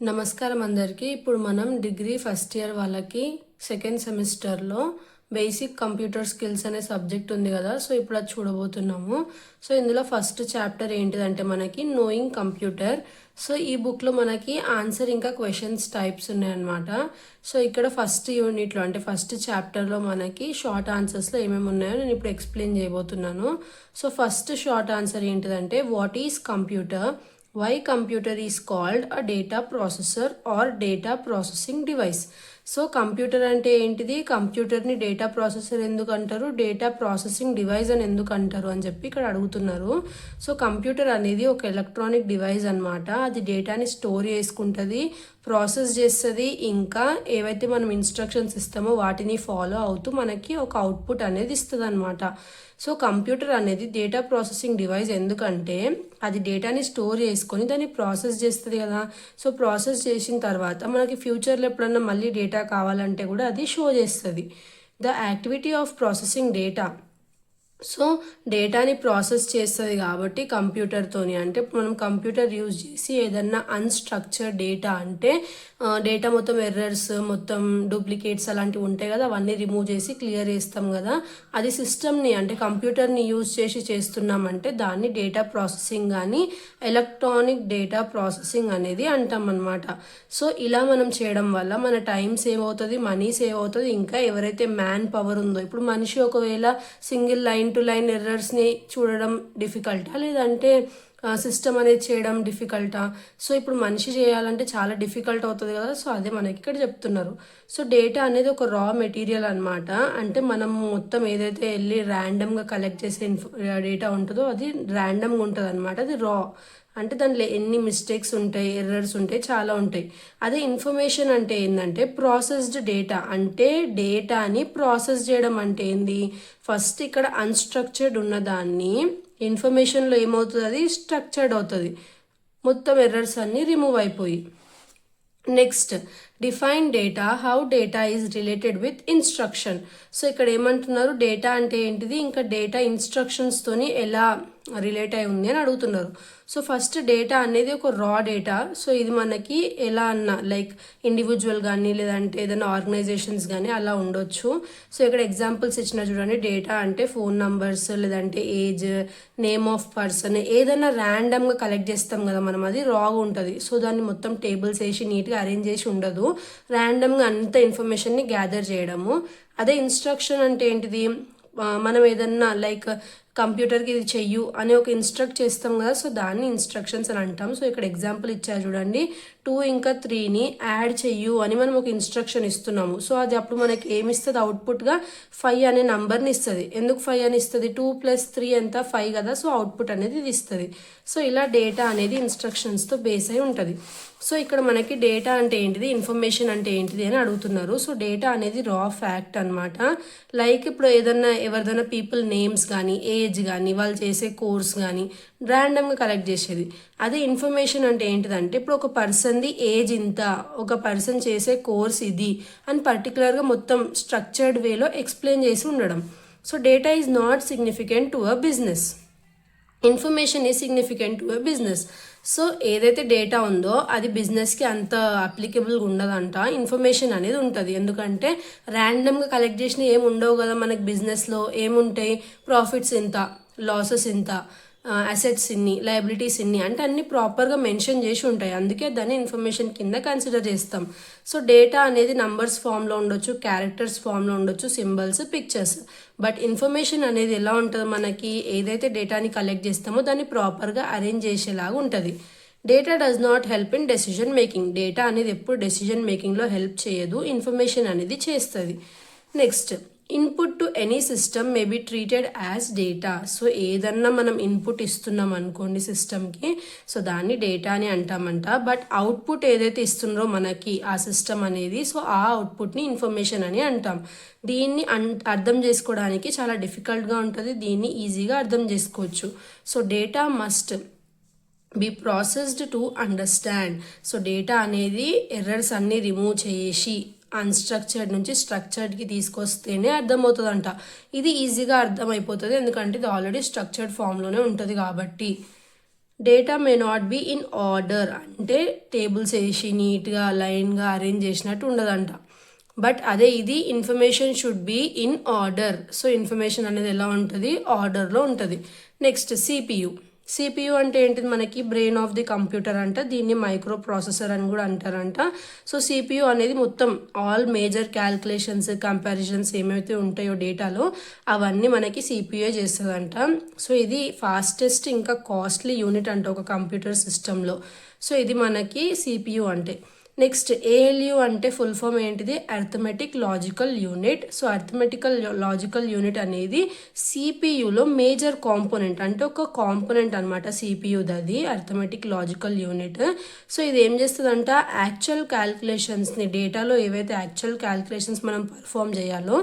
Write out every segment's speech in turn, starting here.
నమస్కారం అందరికీ. ఇప్పుడు మనం డిగ్రీ ఫస్ట్ ఇయర్ వాళ్ళకి సెకండ్ సెమిస్టర్లో బేసిక్ కంప్యూటర్ స్కిల్స్ అనే సబ్జెక్ట్ ఉంది కదా. సో ఇప్పుడు అది చూడబోతున్నాము. సో ఇందులో ఫస్ట్ చాప్టర్ ఏంటిదంటే మనకి నోయింగ్ కంప్యూటర్. సో ఈ బుక్లో మనకి ఆన్సర్ ఇంకా క్వశ్చన్స్ టైప్స్ ఉన్నాయన్నమాట. సో ఇక్కడ ఫస్ట్ యూనిట్లో అంటే ఫస్ట్ చాప్టర్లో మనకి షార్ట్ ఆన్సర్స్లో ఏమేమి ఉన్నాయో నేను ఇప్పుడు ఎక్స్ప్లెయిన్ చేయబోతున్నాను. సో ఫస్ట్ షార్ట్ ఆన్సర్ ఏంటిదంటే what is computer, why computer is called a data processor or data processing device. So computer అంటే ఏంటిది, కంప్యూటర్ని డేటా ప్రాసెసర్ ఎందుకు అంటారు, డేటా ప్రాసెసింగ్ డివైస్ అని ఎందుకు అంటారు అని చెప్పి ఇక్కడ అడుగుతున్నారు. సో కంప్యూటర్ అనేది ఒక ఎలక్ట్రానిక్ డివైస్ అనమాట. అది డేటాని స్టోర్ చేసుకుంటుంది, ప్రాసెస్ చేస్తుంది, ఇంకా ఏవైతే మనం ఇన్స్ట్రక్షన్స్ ఇస్తామో వాటిని ఫాలో అవుతూ మనకి ఒక అవుట్పుట్ అనేది ఇస్తుంది అనమాట. సో కంప్యూటర్ అనేది డేటా ప్రాసెసింగ్ డివైస్ ఎందుకంటే అది డేటాని స్టోర్ చేసుకొని దాన్ని ప్రాసెస్ చేస్తుంది కదా. సో ప్రాసెస్ చేసిన తర్వాత మనకి ఫ్యూచర్లో ఎప్పుడన్నా మళ్ళీ డేటా కావాలంటే కూడా అది షో చేస్తుంది. The activity of processing data. So డేటాని ప్రాసెస్ చేస్తుంది కాబట్టి కంప్యూటర్తోని, అంటే మనం కంప్యూటర్ యూజ్ చేసి ఏదన్నా అన్స్ట్రక్చర్డ్ డేటా అంటే డేటా మొత్తం ఎర్రర్స్, మొత్తం డూప్లికేట్స్ అలాంటివి ఉంటాయి కదా, అవన్నీ రిమూవ్ చేసి క్లియర్ చేస్తాం కదా. అది సిస్టమ్ని అంటే కంప్యూటర్ని యూజ్ చేసి చేస్తున్నామంటే దాన్ని డేటా ప్రాసెసింగ్ కానీ ఎలక్ట్రానిక్ డేటా ప్రాసెసింగ్ అనేది అంటాం అనమాట. సో ఇలా మనం చేయడం వల్ల మన టైం సేవ్ అవుతుంది, మనీ సేవ్ అవుతుంది, ఇంకా ఎవరైతే మ్యాన్ పవర్ ఉందో, ఇప్పుడు మనిషి ఒకవేళ సింగిల్ లైన్ టు లైన్ ఎర్రర్స్ని చూడడం డిఫికల్టా, లేదంటే సిస్టమ్ అనేది చేయడం డిఫికల్టా. సో ఇప్పుడు మనిషి చేయాలంటే చాలా డిఫికల్ట్ అవుతుంది కదా. సో అదే మనకి ఇక్కడ చెప్తున్నారు. సో డేటా అనేది ఒక రా మెటీరియల్ అనమాట. అంటే మనం మొత్తం ఏదైతే వెళ్ళి ర్యాండమ్గా కలెక్ట్ చేసే డేటా ఉంటుందో అది ర్యాండమ్గా ఉంటుంది అనమాట. అది రా అంటే దాంట్లో ఎన్ని మిస్టేక్స్ ఉంటాయి, ఎర్రర్స్ ఉంటాయి, చాలా ఉంటాయి. అదే ఇన్ఫర్మేషన్ అంటే ఏంటంటే ప్రాసెస్డ్ డేటా. అంటే డేటాని ప్రాసెస్ చేయడం అంటే ఏంది, ఫస్ట్ ఇక్కడ అన్స్ట్రక్చర్డ్ ఉన్నదాన్ని ఇన్ఫర్మేషన్లో ఏమవుతుంది, అది స్ట్రక్చర్డ్ అవుతుంది, మొత్తం ఎర్రర్స్ అన్నీ రిమూవ్ అయిపోయి. Next define data, how data is related with instruction. So ఇక్కడ ఏమంటున్నారు, డేటా అంటే ఏంటిది, ఇంకా డేటా ఇన్స్ట్రక్షన్స్తోని ఎలా రిలేట్ అయి ఉంది అని అడుగుతున్నారు. సో ఫస్ట్ డేటా అనేది ఒక రా డేటా. సో ఇది మనకి ఎలా అన్నా లైక్ ఇండివిజువల్ కానీ లేదంటే ఏదైనా ఆర్గనైజేషన్స్ కానీ అలా ఉండొచ్చు. సో ఇక్కడ ఎగ్జాంపుల్స్ ఇచ్చిన చూడండి. డేటా అంటే ఫోన్ నంబర్స్, లేదంటే ఏజ్, నేమ్ ఆఫ్ పర్సన్, ఏదైనా ర్యాండమ్గా కలెక్ట్ చేస్తాం కదా మనం, అది రాగా ఉంటుంది. సో దాన్ని మొత్తం టేబుల్స్ వేసి నీట్గా అరేంజ్ చేసి ఉండదు, ర్యాండమ్గా అంత ఇన్ఫర్మేషన్ని గ్యాదర్ చేయడము. అదే ఇన్స్ట్రక్షన్ అంటే ఏంటిది, మనం ఏదన్నా లైక్ కంప్యూటర్కి ఇది చెయ్యు అని ఒక ఇన్స్ట్రక్ట్ చేస్తాం కదా, సో దాన్ని ఇన్స్ట్రక్షన్స్ అని అంటాం. సో ఇక్కడ ఎగ్జాంపుల్ ఇచ్చారు చూడండి, 2 ఇంకా 3ని యాడ్ చెయ్యు అని మనం ఒక ఇన్స్ట్రక్షన్ ఇస్తున్నాము. సో అది అప్పుడు మనకి ఏమి ఇస్తుంది, అవుట్పుట్గా 5 అనే నంబర్ని ఇస్తుంది. ఎందుకు 5 అని ఇస్తుంది, 2 + 3 ఎంత 5 కదా. సో అవుట్పుట్ అనేది ఇది ఇస్తుంది. సో ఇలా డేటా అనేది ఇన్స్ట్రక్షన్స్తో బేస్ అయి ఉంటుంది. సో ఇక్కడ మనకి డేటా అంటే ఏంటిది, ఇన్ఫర్మేషన్ అంటే ఏంటిది అని అడుగుతున్నారు. సో డేటా అనేది రా ఫ్యాక్ట్ అనమాట. లైక్ ఇప్పుడు ఏదన్నా ఎవరిదైనా పీపుల్ నేమ్స్ కానీ, ఏజ్ కానీ, వాళ్ళు చేసే కోర్స్ కానీ ర్యాండమ్గా కలెక్ట్ చేసేది. అదే ఇన్ఫర్మేషన్ అంటే ఏంటిదంటే ఇప్పుడు ఒక పర్సన్ది ఏజ్ ఇంత, ఒక పర్సన్ చేసే కోర్స్ ఇది అని పర్టికులర్గా మొత్తం స్ట్రక్చర్డ్ వేలో ఎక్స్ప్లెయిన్ చేసి ఉండడం. So data is not significant to a business, information is significant to a business. So ఏదైతే డేటా ఉందో అది బిజినెస్కి అంత అప్లికబుల్గా ఉండదంట, ఇన్ఫర్మేషన్ అనేది ఉంటుంది. ఎందుకంటే ర్యాండమ్గా కలెక్ట్ చేసిన ఏమి ఉండవు కదా మనకి. బిజినెస్లో ఏముంటాయి, ప్రాఫిట్స్ ఇంత, లాసెస్ ఇంత, అసెట్స్ ఇన్ని, లయబిలిటీస్ ఇన్ని, అంటే అన్ని ప్రాపర్గా మెన్షన్ చేసి ఉంటాయి. అందుకే దాన్ని ఇన్ఫర్మేషన్ కింద కన్సిడర్ చేస్తాం. సో డేటా అనేది నంబర్స్ ఫామ్లో ఉండొచ్చు, క్యారెక్టర్స్ ఫామ్లో ఉండొచ్చు, సింబల్స్, పిక్చర్స్. బట్ ఇన్ఫర్మేషన్ అనేది ఎలా ఉంటుంది, మనకి ఏదైతే డేటాని కలెక్ట్ చేస్తామో దాన్ని ప్రాపర్గా అరేంజ్ చేసేలాగా ఉంటుంది. Data does not help in decision making. Data అనేది ఎప్పుడు డెసిషన్ మేకింగ్లో హెల్ప్ చేయదు, ఇన్ఫర్మేషన్ అనేది చేస్తుంది. Next input to any system may be treated as data. So ఏదన్నా మనం ఇన్పుట్ ఇస్తున్నాం అనుకోండి సిస్టమ్కి, సో దాన్ని డేటా అని అంటామంట. బట్ అవుట్పుట్ ఏదైతే ఇస్తున్నారో మనకి ఆ సిస్టమ్ అనేది, సో ఆ అవుట్పుట్ని ఇన్ఫర్మేషన్ అని అంటాం. దీన్ని అర్థం చేసుకోవడానికి చాలా డిఫికల్ట్గా ఉంటుంది, దీన్ని ఈజీగా అర్థం చేసుకోవచ్చు. So data must be processed to understand. So data అనేది ఎర్రర్స్ అన్నీ రిమూవ్ చేసి అన్స్ట్రక్చర్డ్ నుంచి స్ట్రక్చర్డ్కి తీసుకొస్తేనే అర్థమవుతుందంట. ఇది ఈజీగా అర్థమైపోతుంది ఎందుకంటే ఇది ఆల్రెడీ స్ట్రక్చర్డ్ ఫామ్లోనే ఉంటుంది కాబట్టి. Data may not be in order, అంటే టేబుల్స్ వేసి నీట్గా లైన్గా అరేంజ్ చేసినట్టు ఉండదంట. బట్ అదే ఇది information should be in order. So information అనేది ఎలా ఉంటుంది, ఆర్డర్లో ఉంటుంది. నెక్స్ట్ సిపియు అంటే ఏంటిది, మనకి బ్రెయిన్ ఆఫ్ ది కంప్యూటర్ అంట. దీన్ని మైక్రో ప్రాసెసర్ అని కూడా అంటారంట. సో సిపియు అనేది మొత్తం ఆల్ మేజర్ క్యాల్కులేషన్స్, కంపారిజన్స్ ఏమైతే ఉంటాయో డేటాలో అవన్నీ మనకి సిపియు చేస్తుందంట. సో ఇది ఫాస్టెస్ట్ ఇంకా కాస్ట్లీ యూనిట్ అంట ఒక కంప్యూటర్ సిస్టంలో. సో ఇది మనకి సిపియు అంటే. నెక్స్ట్ ఏఎల్యు అంటే ఫుల్ ఫామ్ ఏంటిది, arithmetic logical unit. So arithmetical logical unit అనేది సిపియులో మేజర్ కాంపోనెంట్, అంటే ఒక కాంపోనెంట్ అనమాట సిపియుది, అది అర్థమెటిక్ లాజికల్ యూనిట్. సో ఇది ఏం చేస్తుందంట, యాక్చువల్ క్యాల్కులేషన్స్ని, డేటాలో ఏవైతే యాక్చువల్ క్యాల్కులేషన్స్ మనం పర్ఫామ్ చేయాలో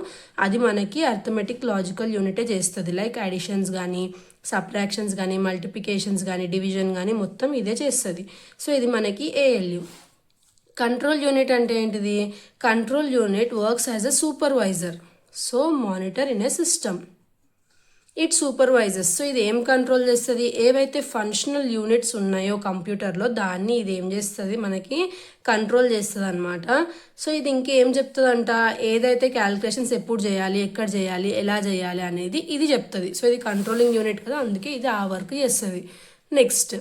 అది మనకి అర్థమెటిక్ లాజికల్ యూనిటే చేస్తుంది. లైక్ అడిషన్స్ కానీ, సబ్ట్రాక్షన్స్ కానీ, మల్టిప్లికేషన్స్ కానీ, డివిజన్ కానీ మొత్తం ఇదే చేస్తుంది. సో ఇది మనకి ఏఎల్యు. కంట్రోల్ యూనిట్ అంటే ఏంటిది, control unit works as a supervisor. So monitor in a system, it supervisors. So ఇది ఏం కంట్రోల్ చేస్తుంది, ఏవైతే ఫంక్షనల్ యూనిట్స్ ఉన్నాయో కంప్యూటర్లో దాన్ని ఇది ఏం చేస్తుంది, మనకి కంట్రోల్ చేస్తుంది అనమాట. సో ఇది ఇంకేం చెప్తుందంట, ఏదైతే క్యాలిక్యులేషన్స్ ఎప్పుడు చేయాలి, ఎక్కడ చేయాలి, ఎలా చేయాలి అనేది ఇది చెప్తుంది. సో ఇది కంట్రోలింగ్ యూనిట్ కదా, అందుకే ఇది ఆ వర్క్ చేస్తుంది. Next,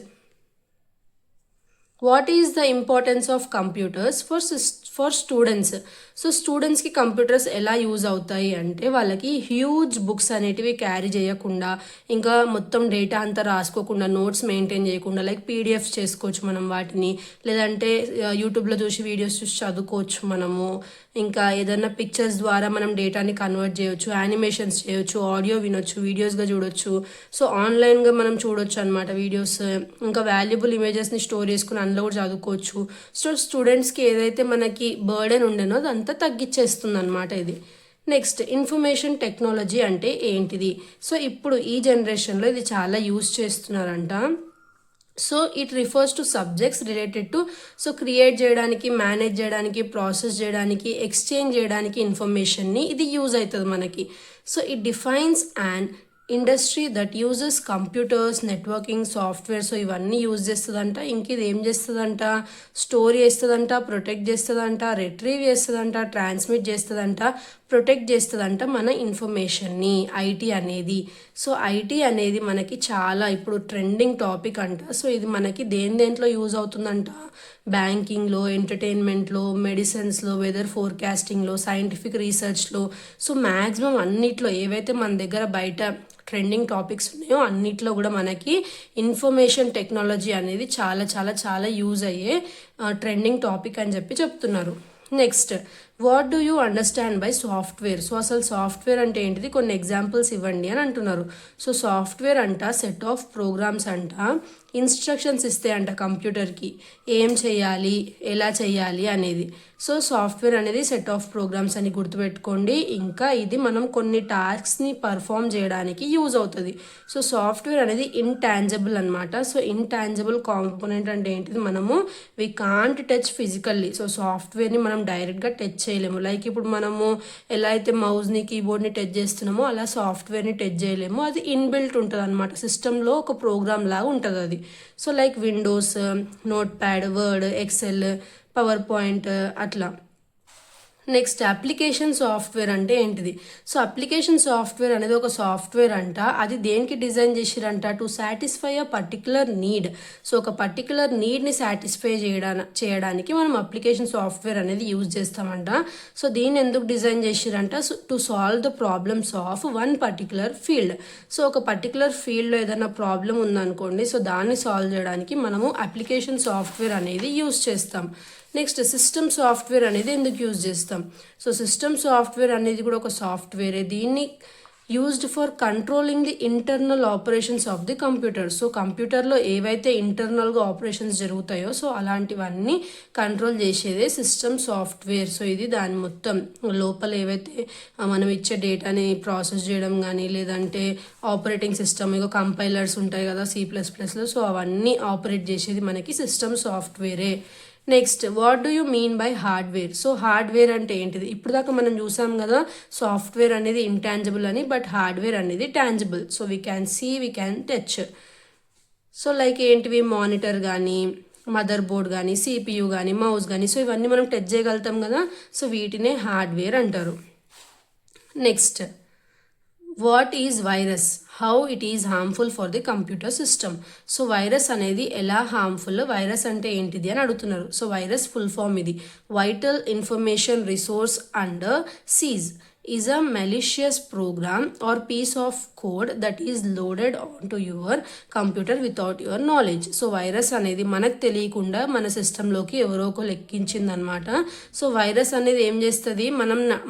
what is the importance of computers for students. So స్టూడెంట్స్కి కంప్యూటర్స్ ఎలా యూజ్ అవుతాయి అంటే, వాళ్ళకి హ్యూజ్ బుక్స్ అనేటివి క్యారీ చేయకుండా, ఇంకా మొత్తం డేటా అంతా రాసుకోకుండా, నోట్స్ మెయింటైన్ చేయకుండా, లైక్ పీడిఎఫ్స్ చేసుకోవచ్చు మనం వాటిని, లేదంటే యూట్యూబ్లో చూసి వీడియోస్ చూసి చదువుకోవచ్చు మనము. ఇంకా ఏదైనా పిక్చర్స్ ద్వారా మనం డేటాని కన్వర్ట్ చేయొచ్చు, యానిమేషన్స్ చేయొచ్చు, ఆడియో వినొచ్చు, వీడియోస్గా చూడొచ్చు. సో ఆన్లైన్గా మనం చూడొచ్చు అనమాట వీడియోస్. ఇంకా వాల్యుబుల్ ఇమేజెస్ని స్టోర్ చేసుకుని అందులో కూడా చదువుకోవచ్చు. సో స్టూడెంట్స్కి ఏదైతే మనకి బర్డెన్ ఉండేనో అదంతా తగ్గించేస్తుంది అనమాట ఇది. నెక్స్ట్, ఇన్ఫర్మేషన్ టెక్నాలజీ అంటే ఏంటిది. సో ఇప్పుడు ఈ జనరేషన్లో ఇది చాలా యూజ్ చేస్తున్నారంట. So it refers to subjects related to, so create చేయడానికి, మేనేజ్ చేయడానికి, ప్రాసెస్ చేయడానికి, ఎక్స్చేంజ్ చేయడానికి ఇన్ఫర్మేషన్ని ఇది యూజ్ అవుతుంది మనకి. So it defines and industry that uses computers, networking, software. So ఇవన్నీ యూజ్ చేస్తుందంట. ఇంక ఇది ఏం చేస్తుందంట, స్టోర్ చేస్తుందంట, ప్రొటెక్ట్ చేస్తుందంట, రిట్రీవ్ చేస్తుందంట, ట్రాన్స్మిట్ చేస్తుందంట, ప్రొటెక్ట్ చేస్తుందంట మన ఇన్ఫర్మేషన్ని, ఐటీ అనేది. సో ఐటీ అనేది మనకి చాలా ఇప్పుడు ట్రెండింగ్ టాపిక్ అంట. సో ఇది మనకి దేంట్లో యూజ్ అవుతుందంట, బ్యాంకింగ్లో, ఎంటర్టైన్మెంట్లో, మెడిసిన్స్లో, వెదర్ ఫోర్కాస్టింగ్లో, సైంటిఫిక్ రీసెర్చ్లో. సో మ్యాక్సిమం అన్నిట్లో ఏవైతే మన దగ్గర బయట ట్రెండింగ్ టాపిక్స్ ఉన్నాయో అన్నిట్లో కూడా మనకి ఇన్ఫర్మేషన్ టెక్నాలజీ అనేది చాలా చాలా చాలా యూజ్ అయ్యే ట్రెండింగ్ టాపిక్ అని చెప్పి చెప్తున్నారు. Next, what do you understand by software. So అసలు సాఫ్ట్వేర్ అంటే ఏంటిది, కొన్ని ఎగ్జాంపుల్స్ ఇవ్వండి అని అంటున్నారు. సో సాఫ్ట్వేర్ అంట సెట్ ఆఫ్ ప్రోగ్రామ్స్ అంట, ఇన్స్ట్రక్షన్స్ ఇస్తే అంట కంప్యూటర్కి ఏం చేయాలి, ఎలా చేయాలి అనేది. సో సాఫ్ట్వేర్ అనేది సెట్ ఆఫ్ ప్రోగ్రామ్స్ అని గుర్తుపెట్టుకోండి. ఇంకా ఇది మనం కొన్ని టాస్క్స్ని పర్ఫామ్ చేయడానికి యూజ్ అవుతుంది. సో సాఫ్ట్వేర్ అనేది ఇంటాంజిబుల్ అనమాట. సో ఇంటాంజిబుల్ కాంపోనెంట్ అంటే ఏంటిది, మనము we can't touch physically. So సాఫ్ట్వేర్ని మనం డైరెక్ట్గా టచ్ చేయలేము. లైక్ ఇప్పుడు మనము ఎలా అయితే మౌస్ని, కీబోర్డ్ని టచ్ చేస్తున్నామో అలా సాఫ్ట్వేర్ని టచ్ చేయలేము. అది ఇన్బిల్ట్ ఉంటుంది అనమాట, సిస్టంలో ఒక ప్రోగ్రామ్ లాగా ఉంటుంది అది. So like Windows, notepad, word, Excel, PowerPoint అట్లా. నెక్స్ట్, అప్లికేషన్ సాఫ్ట్వేర్ అంటే ఏంటిది. సో అప్లికేషన్ సాఫ్ట్వేర్ అనేది ఒక సాఫ్ట్వేర్ అంట. అది దేనికి డిజైన్ చేసిరంట, to satisfy a particular need. So ఒక పర్టికులర్ నీడ్ని సాటిస్ఫై చేయడానికి మనం అప్లికేషన్ సాఫ్ట్వేర్ అనేది యూజ్ చేస్తామంట. సో దీన్ని ఎందుకు డిజైన్ చేసిరంట, to solve the problems of one particular field. So ఒక పర్టికులర్ ఫీల్డ్లో ఏదైనా ప్రాబ్లం ఉందనుకోండి, సో దాన్ని సాల్వ్ చేయడానికి మనము అప్లికేషన్ సాఫ్ట్వేర్ అనేది యూజ్ చేస్తాం. నెక్స్ట్, సిస్టమ్ సాఫ్ట్వేర్ అనేది ఎందుకు యూజ్ చేస్తాం. సో సిస్టమ్ సాఫ్ట్వేర్ అనేది కూడా ఒక సాఫ్ట్వేరే. దీన్ని used for controlling the internal operations of the computer. So కంప్యూటర్లో ఏవైతే ఇంటర్నల్గా ఆపరేషన్స్ జరుగుతాయో సో అలాంటివన్నీ కంట్రోల్ చేసేదే సిస్టమ్ సాఫ్ట్వేర్. సో ఇది దాని మొత్తం లోపల ఏవైతే మనం ఇచ్చే డేటాని ప్రాసెస్ చేయడం కానీ, లేదంటే ఆపరేటింగ్ సిస్టమ్, ఇక కంపైలర్స్ ఉంటాయి కదా C++లో, సో అవన్నీ ఆపరేట్ చేసేది మనకి సిస్టమ్ సాఫ్ట్వేరే. Next, what do you mean by hardware. So hardware అంటే ఏంటిది, ఇప్పుడు దాకా మనం చూసాం కదా సాఫ్ట్వేర్ అనేది ఇంటాంజిబుల్ అని, బట్ హార్డ్వేర్ అనేది tangible. So we can see, we can touch. So like ఏంటివి, మానిటర్ కానీ, మదర్ బోర్డ్ కానీ, సిపియు కానీ, మౌస్ కానీ, సో ఇవన్నీ మనం టచ్ చేయగలుగుతాం కదా, సో వీటినే హార్డ్వేర్ అంటారు. Next, what is virus, how it is harmful for the computer system. So virus అనేది ఎలా హార్మ్ఫుల్, వైరస్ అంటే ఏంటిది అని అడుగుతున్నారు. సో వైరస్ ఫుల్ ఫామ్ ఇది, vital information resource under siege is a malicious program or piece of code that is loaded onto your computer without your knowledge. So virus అనేది మనకు తెలియకుండా మన సిస్టంలోకి ఎవరో ఒకరు ఎక్కించిందనమాట. సో వైరస్ అనేది ఏం చేస్తుంది,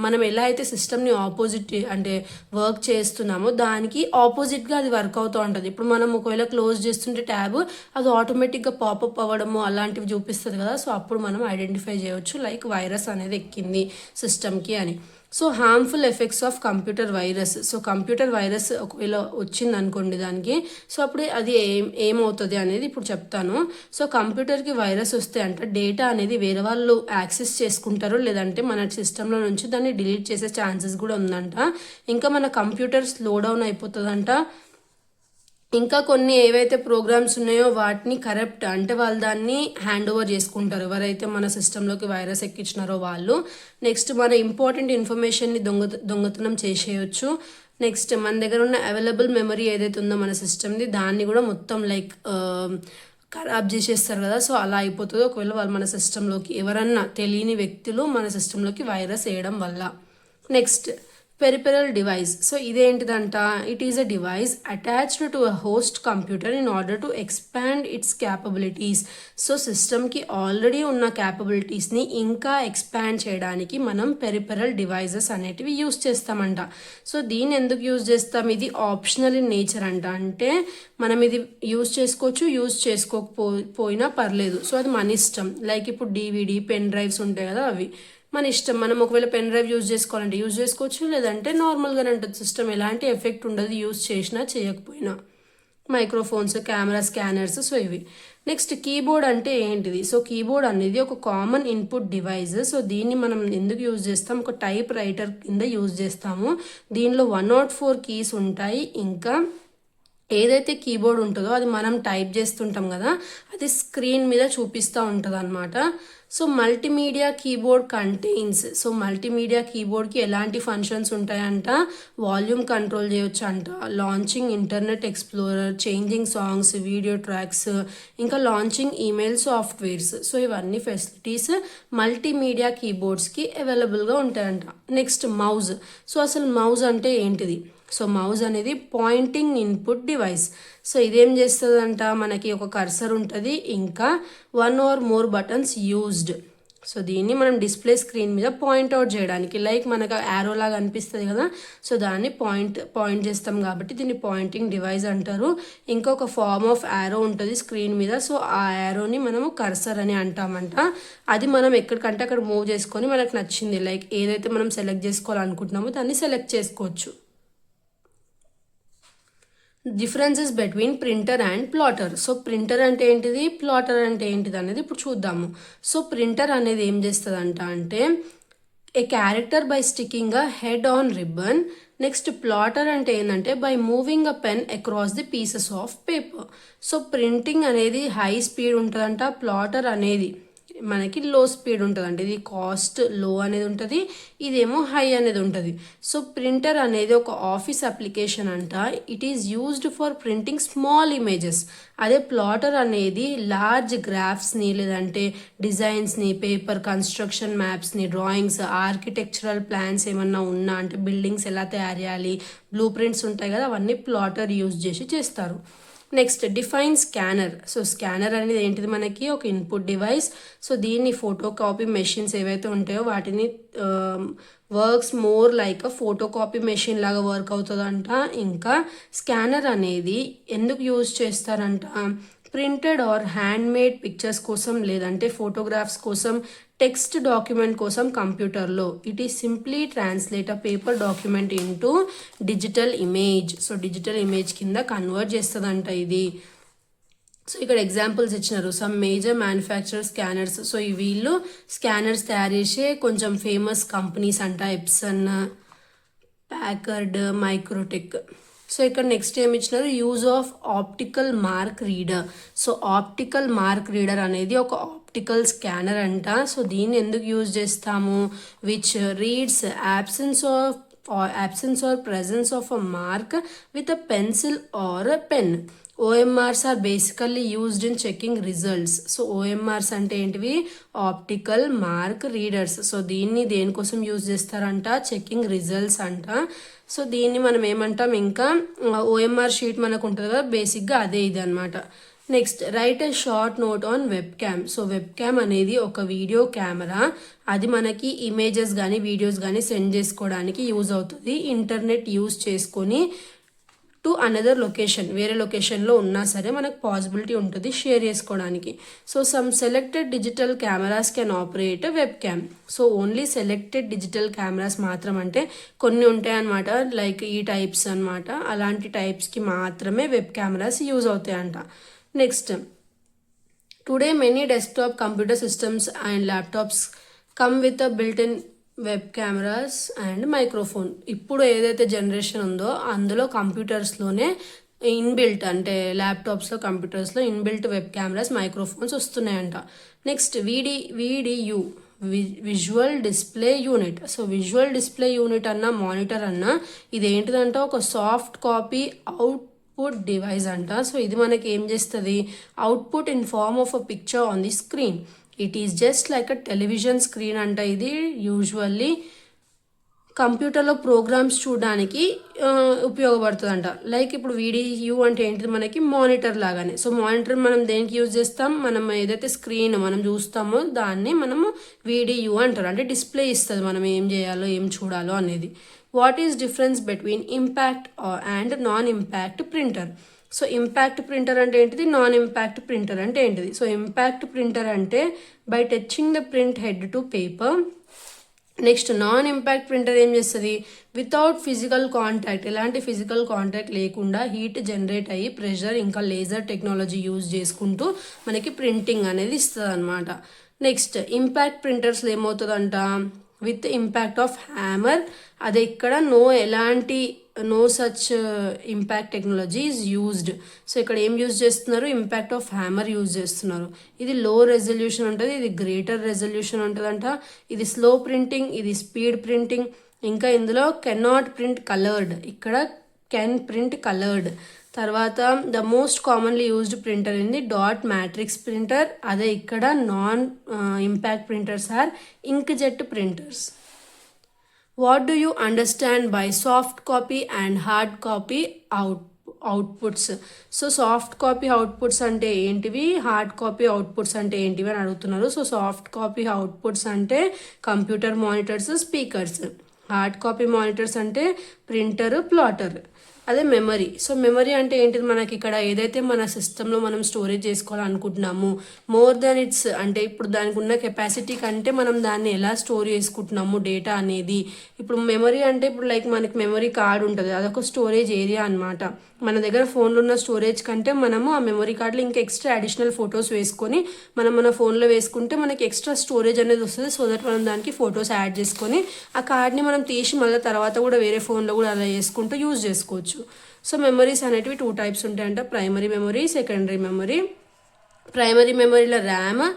మనం ఎలా అయితే సిస్టమ్ని ఆపోజిట్ అంటే వర్క్ చేస్తున్నామో దానికి ఆపోజిట్గా అది వర్క్ అవుతూ ఉంటుంది. ఇప్పుడు మనం ఒకవేళ క్లోజ్ చేస్తుంటే ట్యాబ్, అది ఆటోమేటిక్గా పాపప్ అవ్వడము అలాంటివి చూపిస్తుంది కదా, సో అప్పుడు మనం ఐడెంటిఫై చేయవచ్చు లైక్ వైరస్ అనేది ఎక్కింది సిస్టమ్కి అని. So harmful effects of computer virus. So computer virus ఒకవేళ వచ్చింది అనుకోండి దానికి, సో అప్పుడు అది ఏమవుతుంది అనేది ఇప్పుడు చెప్తాను. సో కంప్యూటర్కి వైరస్ వస్తే అంటే డేటా అనేది వేరే వాళ్ళు యాక్సెస్ చేసుకుంటారు, లేదంటే మన సిస్టంలో నుంచి దాన్ని డిలీట్ చేసే ఛాన్సెస్ కూడా ఉందంట. ఇంకా మన కంప్యూటర్ స్లో డౌన్ అయిపోతుందంట. ఇంకా కొన్ని ఏవైతే ప్రోగ్రామ్స్ ఉన్నాయో వాటిని కరప్ట్ అంటే వాళ్ళు దాన్ని హ్యాండ్ ఓవర్ చేసుకుంటారు, ఎవరైతే మన సిస్టంలోకి వైరస్ ఎక్కించినారో వాళ్ళు. నెక్స్ట్, మన ఇంపార్టెంట్ ఇన్ఫర్మేషన్ని దొంగతనం చేసేయచ్చు. నెక్స్ట్, మన దగ్గర ఉన్న అవైలబుల్ మెమరీ ఏదైతే ఉందో మన సిస్టమ్ది, దాన్ని కూడా మొత్తం లైక్ ఖరాబ్ చేసేస్తారు కదా, సో అలా అయిపోతుంది ఒకవేళ వాళ్ళు మన సిస్టంలోకి ఎవరన్నా తెలియని వ్యక్తులు మన సిస్టంలోకి వైరస్ వేయడం వల్ల. Next, peripheral device. సో ఇదేంటిదంట, it is a device attached to a host computer in order to expand its capabilities. So సిస్టమ్కి ఆల్రెడీ ఉన్న క్యాపబిలిటీస్ని ఇంకా ఎక్స్పాండ్ చేయడానికి మనం పెరిపెరల్ డివైజెస్ అనేటివి యూస్ చేస్తామంట. సో దీన్ని ఎందుకు యూజ్ చేస్తాం, ఇది ఆప్షనల్ ఇన్ నేచర్ అంట. అంటే మనం ఇది యూజ్ చేసుకోవచ్చు, యూజ్ చేసుకోకపోయినా పర్లేదు, సో అది మన ఇష్టం. లైక్ ఇప్పుడు DVD పెన్ డ్రైవ్స్ ఉంటాయి కదా, అవి మన ఇష్టం. మనం ఒకవేళ పెన్ డ్రైవ్ యూజ్ చేసుకోవాలంటే యూజ్ చేసుకోవచ్చు, లేదంటే నార్మల్గానే ఉంటుంది సిస్టమ్, ఎలాంటి ఎఫెక్ట్ ఉండదు యూజ్ చేసినా చేయకపోయినా. మైక్రోఫోన్స్, కెమెరా, స్కానర్స్, సో ఇవి. నెక్స్ట్, కీబోర్డ్ అంటే ఏంటిది. సో కీబోర్డ్ అనేది ఒక కామన్ ఇన్పుట్ డివైస్. సో దీన్ని మనం ఎందుకు యూజ్ చేస్తాం, ఒక టైప్ రైటర్ కింద యూజ్ చేస్తాము. దీనిలో 104 కీస్ ఉంటాయి. ఇంకా ఏదైతే కీబోర్డ్ ఉంటుందో అది మనం టైప్ చేస్తుంటాం కదా, అది స్క్రీన్ మీద చూపిస్తూ ఉంటుంది అనమాట. So multimedia keyboard contains. So multimedia కీబోర్డ్కి ఎలాంటి ఫంక్షన్స్ ఉంటాయంట, వాల్యూమ్ కంట్రోల్ చేయొచ్చు అంట, launching internet explorer, changing songs, video tracks, ఇంకా లాంచింగ్ ఈమెయిల్ సాఫ్ట్వేర్స్. సో ఇవన్నీ ఫెసిలిటీస్ మల్టీమీడియా కీబోర్డ్స్కి అవైలబుల్గా ఉంటాయంట. నెక్స్ట్, మౌజ్. సో అసలు మౌజ్ అంటే ఏంటిది. సో మౌజ్ అనేది పాయింటింగ్ ఇన్పుట్ డివైస్. సో ఇదేం చేస్తుందంట, మనకి ఒక కర్సర్ ఉంటుంది, ఇంకా 1 or more buttons used. So దీన్ని మనం డిస్ప్లే స్క్రీన్ మీద పాయింట్అవుట్ చేయడానికి, లైక్ మనకు యారో లాగా అనిపిస్తుంది కదా, సో దాన్ని పాయింట్ చేస్తాం కాబట్టి దీన్ని పాయింటింగ్ డివైస్ అంటారు. ఇంకొక ఫార్మ్ ఆఫ్ యారో ఉంటుంది స్క్రీన్ మీద, సో ఆ యారోని మనము కర్సర్ అని అంటామంట. అది మనం ఎక్కడికంటే అక్కడ మూవ్ చేసుకొని మనకు నచ్చింది లైక్ ఏదైతే మనం సెలెక్ట్ చేసుకోవాలనుకుంటున్నామో దాన్ని సెలెక్ట్ చేసుకోవచ్చు. Differences between printer and platter. So printer అంటే ఏంటిది, ప్లాటర్ అంటే ఏంటిది అనేది ఇప్పుడు చూద్దాము. సో ప్రింటర్ అనేది ఏం చేస్తుందంట అంటే a character by sticking a head on ribbon. Next, plotter అంటే ఏంటంటే by moving a pen across the pieces of paper. So printing అనేది హై స్పీడ్ ఉంటుందంట, ప్లాటర్ అనేది మనకి లో స్పీడ్ ఉంటుందండి. ఇది కాస్ట్ లో అనేది ఉంటుంది, ఇదేమో హై అనేది ఉంటుంది. సో ప్రింటర్ అనేది ఒక ఆఫీస్ అప్లికేషన్ అంట. It is used for printing small images. అదే ప్లాటర్ అనేది లార్జ్ గ్రాఫ్స్ని, లేదంటే డిజైన్స్ని, పేపర్ కన్స్ట్రక్షన్ మ్యాప్స్ని, డ్రాయింగ్స్, ఆర్కిటెక్చరల్ ప్లాన్స్ ఏమన్నా ఉన్నా అంటే బిల్డింగ్స్ ఎలా తయారు చేయాలి, బ్లూ ప్రింట్స్ ఉంటాయి కదా, అవన్నీ ప్లాటర్ యూజ్ చేసి చేస్తారు. Next, define scanner. So scanner అనేది ఏంటిది, మనకి ఒక ఇన్పుట్ డివైస్. సో దీన్ని ఫోటో కాపీ మెషిన్స్ ఏవైతే ఉంటాయో వాటిని works more like photocopy machine లాగా వర్క్ అవుతుందంట. ఇంకా స్కానర్ అనేది ఎందుకు యూజ్ చేస్తారంట, printed or handmade pictures కోసం, లేదంటే ఫోటోగ్రాఫ్స్ కోసం, టెక్స్ట్ డాక్యుమెంట్ కోసం కంప్యూటర్లో. It is simply translate a paper document into digital image. So digital image కింద కన్వర్ట్ చేస్తుందంట ఇది. సో ఇక్కడ ఎగ్జాంపుల్స్ ఇచ్చినారు, some major manufacturer scanners. So ఈ వీళ్ళు స్కానర్స్ తయారు చేసే కొంచెం ఫేమస్ కంపెనీస్ అంట, ఎప్సన్, ప్యాకర్డ్, మైక్రోటెక్. సో ఇక్కడ నెక్స్ట్ ఏమి ఇచ్చినారు, use of optical mark reader. So optical mark reader అనేది ఒక ఆప్టికల్ స్కానర్ అంట. సో దీన్ని ఎందుకు యూజ్ చేస్తాము, which reads absence or presence of a mark with a pencil or a pen. OMRs are basically used in checking results. So OMRs అంటే ఏంటివి, optical mark readers. So దీన్ని దేనికోసం use చేస్తారంట, checking results అంట. So దీన్ని మనం ఏమంటాం, ఇంకా OMR షీట్ మనకు ఉంటుంది కదా, బేసిక్గా అదే ఇది అనమాట. Next right a short note on web cam. So web cam అనేది ఒక వీడియో కెమెరా, అది మనకి ఇమేజెస్ కానీ వీడియోస్ కానీ సెండ్ చేసుకోవడానికి యూజ్ అవుతుంది. ఇంటర్నెట్ యూజ్ చేసుకొని టు అనదర్ లొకేషన్, వేరే లొకేషన్లో ఉన్నా సరే మనకు పాసిబిలిటీ ఉంటుంది షేర్ చేసుకోవడానికి. So some selected digital cameras can operate web cam. So only selected digital cameras మాత్రం, అంటే కొన్ని ఉంటాయి అన్నమాట, లైక్ ఈ టైప్స్ అనమాట, అలాంటి టైప్స్కి మాత్రమే వెబ్ కెమెరాస్ యూజ్ అవుతాయంట. Next today many desktop computer systems and laptops come with a built in web cameras and microphone. ఇప్పుడు ఏదైతే జనరేషన్ ఉందో అందులో కంప్యూటర్స్లోనే ఇన్బిల్ట్, అంటే ల్యాప్టాప్స్లో కంప్యూటర్స్లో ఇన్బిల్ట్ వెబ్ కెమెరాస్ మైక్రోఫోన్స్ వస్తున్నాయంట. Next VDU visual display unit. So visual display unit అన్న మానిటర్ అన్న ఇది ఏంటిదంటే ఒక సాఫ్ట్ కాపీ అవుట్పుట్ డివైస్ అంట. సో ఇది మనకి ఏం చేస్తుంది, output in form of a picture on the screen. It is just like a television screen అంట. ఇది యూజువల్లీ కంప్యూటర్లో ప్రోగ్రామ్స్ చూడడానికి ఉపయోగపడుతుందంట. లైక్ ఇప్పుడు VDU అంటే ఏంటిది, మనకి మానిటర్ లాగానే. సో మానిటర్ మనం దేనికి యూజ్ చేస్తాం, మనం ఏదైతే స్క్రీన్ మనం చూస్తామో దాన్ని మనము VDU అంటారు, అంటే డిస్ప్లే ఇస్తుంది మనం ఏం చేయాలో ఏం చూడాలో అనేది. What is difference between impact and non impact printer. So impact printer అంటే ఏంటిది, నాన్ ఇంపాక్ట్ ప్రింటర్ అంటే ఏంటిది. సో ఇంపాక్ట్ ప్రింటర్ అంటే by touching the print head to paper. Next non impact printer ఏం చేస్తుంది, వితౌట్ ఫిజికల్ కాంటాక్ట్, ఎలాంటి physical contact లేకుండా heat generate అయ్యి ప్రెషర్ ఇంకా లేజర్ టెక్నాలజీ యూజ్ చేసుకుంటూ మనకి ప్రింటింగ్ అనేది ఇస్తుంది అనమాట. నెక్స్ట్ ఇంపాక్ట్ ప్రింటర్స్లో ఏమవుతుందంట, విత్ ఇంపాక్ట్ ఆఫ్ హ్యామర్. అదే ఇక్కడ no such impact technology is used. So ఇక్కడ ఏం యూజ్ చేస్తున్నారు, ఇంపాక్ట్ ఆఫ్ హ్యామర్ యూజ్ చేస్తున్నారు. ఇది లో రెజల్యూషన్ ఉంటుంది, ఇది గ్రేటర్ రెజల్యూషన్ ఉంటుందంట. ఇది స్లో ప్రింటింగ్, ఇది స్పీడ్ ప్రింటింగ్. ఇంకా ఇందులో కెనాట్ ప్రింట్ కలర్డ్, ఇక్కడ కెన్ ప్రింట్ కలర్డ్. తర్వాత the most commonly used printer ఏంది, డాట్ మ్యాట్రిక్స్ ప్రింటర్. అదే ఇక్కడ non impact printers or inkjet printers. What do you understand by soft copy and hard copy outputs. So soft copy outputs అంటే ఏంటివి, hard copy outputs అంటే ఏంటివి అని అడుగుతున్నారు. So soft copy outputs అంటే computer monitors, speakers. Hard copy monitors అంటే printer, platter. అదే memory. So memory అంటే ఏంటిది, మనకి ఇక్కడ ఏదైతే మన సిస్టంలో మనం స్టోరేజ్ చేసుకోవాలనుకుంటున్నాము, మోర్ దెన్ ఇట్స్, అంటే ఇప్పుడు దానికి ఉన్న కెపాసిటీ కంటే మనం దాన్ని ఎలా స్టోర్ చేసుకుంటున్నాము డేటా అనేది. ఇప్పుడు మెమరీ అంటే ఇప్పుడు లైక్ మనకి మెమరీ కార్డ్ ఉంటుంది, అదొక స్టోరేజ్ ఏరియా అనమాట. మన దగ్గర ఫోన్లో ఉన్న స్టోరేజ్ కంటే మనము ఆ మెమరీ కార్డులో ఇంకా ఎక్స్ట్రా అడిషనల్ ఫొటోస్ వేసుకొని మనం మన ఫోన్లో వేసుకుంటే మనకి ఎక్స్ట్రా స్టోరేజ్ అనేది వస్తుంది. సో దట్ మనం దానికి ఫొటోస్ యాడ్ చేసుకొని ఆ కార్డ్ని మనం తీసి మళ్ళీ తర్వాత కూడా వేరే ఫోన్లో కూడా అలా వేసుకుంటూ యూజ్ చేసుకోవచ్చు. సో మెమరీస్ అనేటివి 2 టైప్స్ ఉంటాయంట, primary memory, secondary memory. Primary మెమరీలో RAM,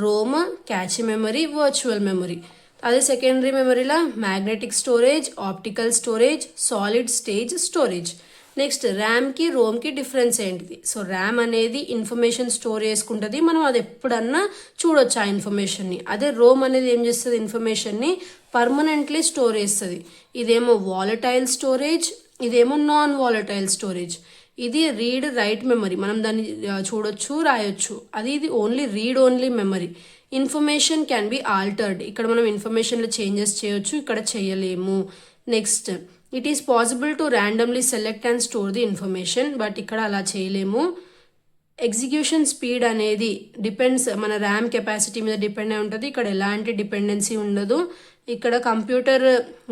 ROM, cache memory, virtual memory. అదే సెకండరీ మెమరీలో magnetic storage, optical storage, solid stage storage. Next ర్యామ్కి రోమ్కి డిఫరెన్స్ ఏంటిది. సో ర్యామ్ అనేది ఇన్ఫర్మేషన్ స్టోర్ చేసుకుంటుంది, మనం అది ఎప్పుడన్నా చూడొచ్చు ఆ ఇన్ఫర్మేషన్ని. అదే రోమ్ అనేది ఏం చేస్తుంది, ఇన్ఫర్మేషన్ని పర్మనెంట్లీ స్టోర్ చేస్తుంది. ఇదేమో వాలటైల్ స్టోరేజ్, ఇదేమో నాన్ వాలటైల్ స్టోరేజ్. ఇది రీడ్ రైట్ మెమరీ, మనం దాన్ని చూడొచ్చు రాయొచ్చు. ఇది only read only memory. Information can be altered, ఇక్కడ మనం ఇన్ఫర్మేషన్లో చేంజెస్ చేయొచ్చు, ఇక్కడ చేయలేము. Next it is possible to randomly select and store the information, but ఇక్కడ అలా చేయలేము. ఎగ్జిక్యూషన్ స్పీడ్ అనేది డిపెండ్స్ మన ర్యామ్ కెపాసిటీ మీద డిపెండ్ అయి ఉంటుంది, ఇక్కడ ఎలాంటి డిపెండెన్సీ ఉండదు. ఇక్కడ computer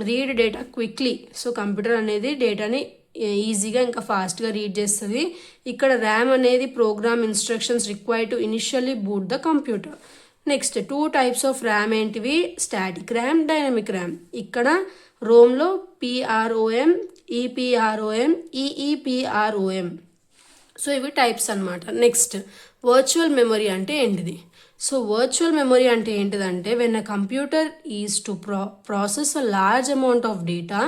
read data quickly, so computer అనేది డేటాని ఈజీగా ఇంకా ఫాస్ట్గా రీడ్ చేస్తుంది. ఇక్కడ ర్యామ్ అనేది program instructions required to initially boot the computer. Next 2 types of RAM ఏంటివి, స్టాటిక్ ర్యామ్, డైనమిక్ ర్యామ్. ఇక్కడ రోమ్లో PROM, EPROM, EEPROM. సో ఇవి టైప్స్ అనమాట. నెక్స్ట్ వర్చువల్ మెమరీ అంటే ఏంటిది? సో వర్చువల్ మెమరీ అంటే ఏంటిదంటే when a computer is to process a large amount of data,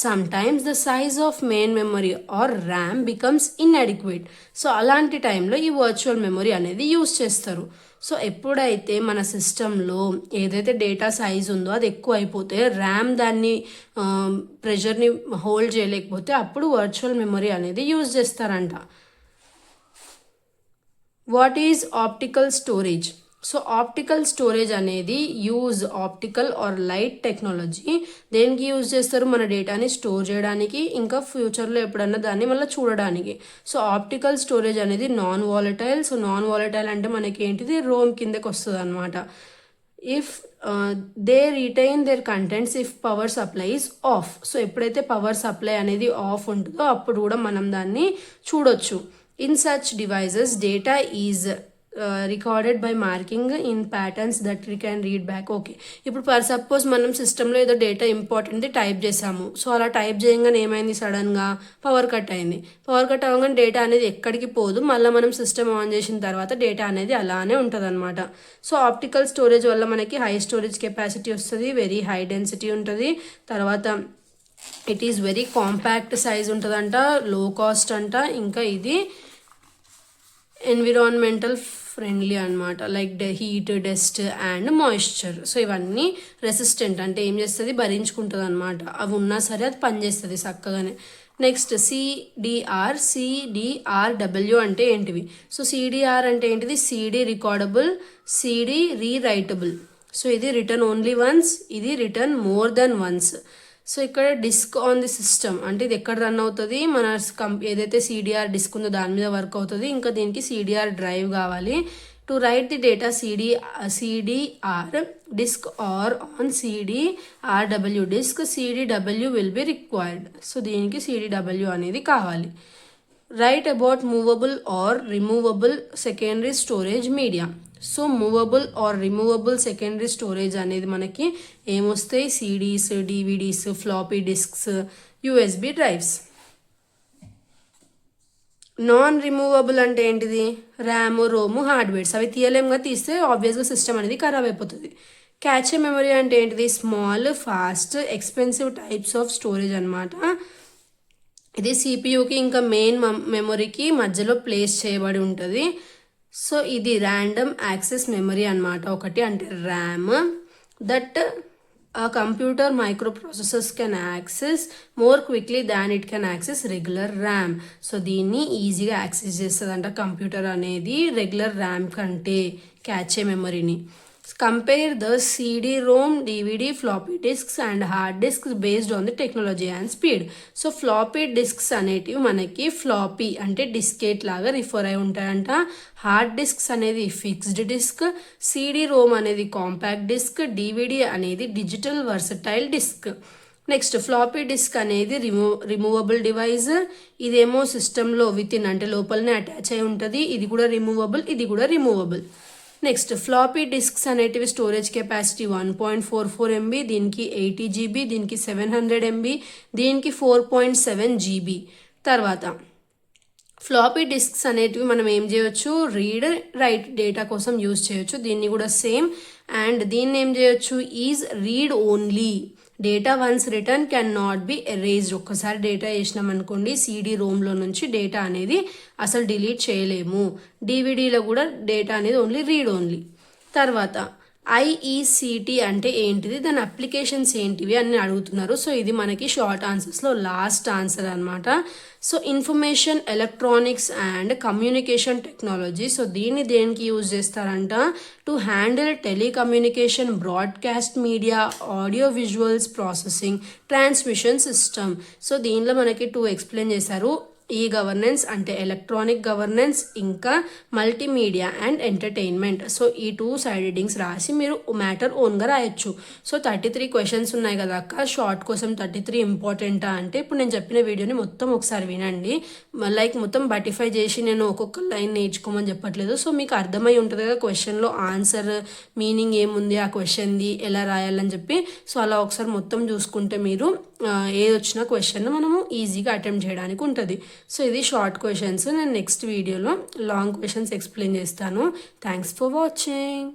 sometimes the size of main memory or RAM becomes inadequate. So అలాంటి టైంలో ఈ virtual memory అనేది use చేస్తారు. So ఎప్పుడైతే మన సిస్టంలో ఏదైతే డేటా సైజ్ ఉందో అది ఎక్కువ అయిపోతే, ర్యామ్ దాన్ని ప్రెషర్ని హోల్డ్ చేయలేకపోతే అప్పుడు వర్చువల్ మెమరీ అనేది యూజ్ చేస్తారంట. What is optical storage? So optical storage అనేది use optical or light technology. దేనికి యూజ్ చేస్తారు? మన డేటాని స్టోర్ చేయడానికి, ఇంకా ఫ్యూచర్లో ఎప్పుడన్నా దాన్ని మళ్ళీ చూడడానికి. సో ఆప్టికల్ స్టోరేజ్ అనేది non volatile. So non volatile అంటే మనకి ఏంటిది? రోమ్ కిందకి వస్తుంది అనమాట. If they retain their contents if power supply is off. So ఎప్పుడైతే పవర్ సప్లై అనేది ఆఫ్ ఉంటుందో అప్పుడు కూడా మనం దాన్ని చూడొచ్చు. In such devices, data is recorded by marking in patterns that we can read back. Okay, ఇప్పుడు సపోజ్ మనం సిస్టంలో ఏదో డేటా ఇంపార్టెంట్ది టైప్ చేసాము. సో అలా టైప్ చేయగానే ఏమైంది? సడన్గా పవర్ కట్ అయింది. పవర్ కట్ అవ్వగానే డేటా అనేది ఎక్కడికి పోదు, మళ్ళీ మనం సిస్టమ్ ఆన్ చేసిన తర్వాత డేటా అనేది అలానే ఉంటుంది అనమాట. సో ఆప్టికల్ స్టోరేజ్ వల్ల మనకి హై స్టోరేజ్ కెపాసిటీ వస్తుంది, వెరీ హై డెన్సిటీ ఉంటుంది. తర్వాత it is very compact size ఉంటుందంట, లో కాస్ట్ అంట. ఇంకా ఇది ఎన్విరాన్మెంటల్ ఫ్రెండ్లీ అనమాట, like heat, dust and moisture. So ఇవన్నీ రెసిస్టెంట్ అంటే ఏం చేస్తుంది? భరించుకుంటుంది అనమాట. అవి ఉన్నా సరే అది పనిచేస్తుంది చక్కగానే. నెక్స్ట్ CDRW అంటే ఏంటివి? సో CDR అంటే ఏంటిది? CD recordable, CD rewritable. So ఇది రిటర్న్ ఓన్లీ వన్స్, ఇది return more than once. So ఇక్కడ డిస్క్ ఆన్ ది సిస్టమ్ అంటే ఇది ఎక్కడ రన్ అవుతుంది? మన ఏదైతే CDR డిస్క్ ఉందో దాని మీద వర్క్ అవుతుంది. ఇంకా దీనికి CDR డ్రైవ్ కావాలి. To write the data CDR disk or on CDRW disk, CDW will be required. So దీనికి CDW అనేది కావాలి. Write about movable or removable secondary storage media. So movable or removable secondary storage అనేది మనకి ఏమొస్తాయి? CDs, DVDs, floppy disks, USB drives. Non removable అంటే ఏంటిది? RAM, ROM, hardwares. అవి తీయలేముగా, తీస్తే ఆబ్వియస్గా సిస్టమ్ అనేది ఖరాబ్ అయిపోతుంది. క్యాచే మెమరీ అంటే ఏంటిది? Small, fast, expensive types of storage అనమాట. ఇది CPUకి ఇంకా మెయిన్ మెమరీకి మధ్యలో ప్లేస్ చేయబడి ఉంటుంది. సో ఇది ర్యాండమ్ యాక్సెస్ మెమరీ అనమాట. ఒకటి అంటే RAM, that a computer microprocessors can access more quickly than it can access regular RAM. So దీన్ని ఈజీగా యాక్సెస్ చేస్తుందంట కంప్యూటర్ అనేది రెగ్యులర్ ర్యామ్ కంటే, క్యాచే మెమరీని. Compare the CD-ROM, DVD, floppy disks and hard disks based on the technology and speed. So floppy disks అనేటివి మనకి floppy అంటే diskette లాగా రిఫర్ అయి ఉంటాయంట. హార్డ్ డిస్క్స్ అనేది ఫిక్స్డ్ డిస్క్, CD-ROM అనేది కాంపాక్ట్ డిస్క్, DVD అనేది digital versatile disk. Next floppy disk అనేది రిమూవబుల్ డివైస్. ఇదేమో సిస్టంలో విత్ ఇన్ అంటే లోపలనే అటాచ్ అయి ఉంటుంది. ఇది కూడా రిమూవబుల్, ఇది కూడా రిమూవబుల్. నెక్స్ట్ ఫ్లాపీ డిస్క్స్ అనేటివి స్టోరేజ్ కెపాసిటీ 1.44 MB, దీనికి 80 GB, దీనికి 700 MB, దీనికి 4.7 GB. తర్వాత ఫ్లాపీ డిస్క్స్ అనేటివి మనం ఏం చేయొచ్చు? రీడ్, రైట్ డేటా కోసం యూజ్ చేయొచ్చు. దీన్ని కూడా సేమ్. అండ్ దీన్ని ఏం చేయొచ్చు? Is read only. Data once return can not be erased. ఒక్కసారి డేటా వేసినాం అనుకోండి CD-ROMలో నుంచి డేటా అనేది అసలు డిలీట్ చేయలేము. DVDలో కూడా డేటా అనేది ఓన్లీ రీడ్ ఓన్లీ. తర్వాత IECT అంటే ఏంటిది? దాని అప్లికేషన్స్ ఏంటివి అని అడుగుతున్నారు. సో ఇది మనకి షార్ట్ ఆన్సర్స్లో లాస్ట్ ఆన్సర్ అనమాట. So information electronics and communication technology. So దీన్ని దేనికి యూజ్ చేస్తారంట? To handle telecommunication, broadcast media, audio visuals processing, transmission system. So దీనిలో మనకి 2 ఎక్స్ప్లెయిన్ చేశారు. ఈ గవర్నెన్స్ అంటే ఎలక్ట్రానిక్ గవర్నెన్స్, ఇంకా మల్టీమీడియా అండ్ ఎంటర్టైన్మెంట్. సో ఈ 2 సైడ్ హెడ్డింగ్స్ రాసి మీరు మ్యాటర్ ఓన్గా రాయొచ్చు. సో 33 క్వశ్చన్స్ ఉన్నాయి కదా అక్క, షార్ట్ కోసం 33 ఇంపార్టెంటా అంటే ఇప్పుడు నేను చెప్పిన వీడియోని మొత్తం ఒకసారి వినండి. లైక్ మొత్తం బటిఫై చేసి నేను ఒక్కొక్క లైన్ నేర్చుకోమని చెప్పట్లేదు. సో మీకు అర్థమై ఉంటుంది కదా క్వశ్చన్లో ఆన్సర్ మీనింగ్ ఏముంది, ఆ క్వశ్చన్ది ఎలా రాయాలని చెప్పి. సో అలా ఒకసారి మొత్తం చూసుకుంటే మీరు ఏది వచ్చిన క్వశ్చన్ మనము ఈజీగా అటెంప్ట్ చేయడానికి ఉంటుంది. సో ఇది షార్ట్ క్వశ్చన్స్. నేను నెక్స్ట్ వీడియోలో లాంగ్ క్వశ్చన్స్ ఎక్స్ప్లెయిన్ చేస్తాను. Thanks for watching.